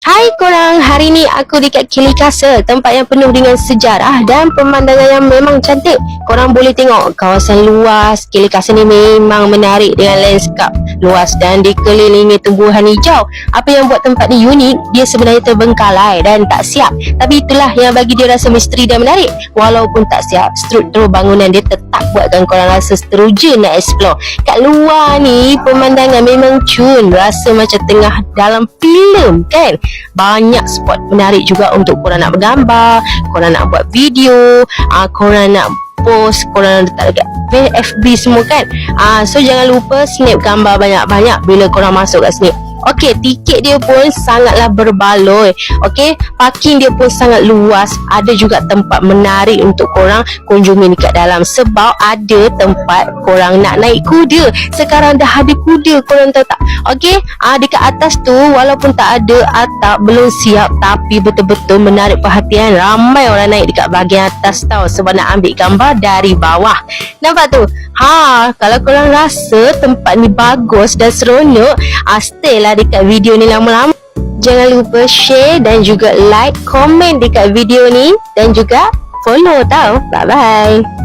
Hai korang, hari ni aku dekat Kili Castle, tempat yang penuh dengan sejarah dan pemandangan yang memang cantik. Korang boleh tengok kawasan luas. Kili Castle ni memang menarik dengan lanskap luas dan dikelilingi tumbuhan hijau. Apa yang buat tempat ni unik, dia sebenarnya terbengkalai dan tak siap. Tapi itulah yang bagi dia rasa misteri dan menarik. Walaupun tak siap, struktur bangunan dia tetap buatkan korang rasa seteruja nak explore. Kat luar ni pemandangan memang cun, rasa macam tengah dalam filem kan. Banyak spot menarik juga untuk korang nak bergambar, korang nak buat video, korang nak post, korang letak dekat FB semua kan. So jangan lupa snap gambar banyak-banyak bila korang masuk kat sini. Okey, tiket dia pun sangatlah berbaloi. Okey, parking dia pun sangat luas. Ada juga tempat menarik untuk korang kunjungi dekat dalam. Sebab ada tempat korang nak naik kuda. Sekarang dah ada kuda, korang tahu tak? Okey, dekat atas tu walaupun tak ada atap, belum siap, tapi betul-betul menarik perhatian. Ramai orang naik dekat bahagian atas tau, sebab nak ambil gambar dari bawah. Nampak tu? Kalau korang rasa tempat ni bagus dan seronok, stay lah dekat video ni lama-lama. Jangan lupa share dan juga like, komen dekat video ni dan juga follow tau. Bye bye.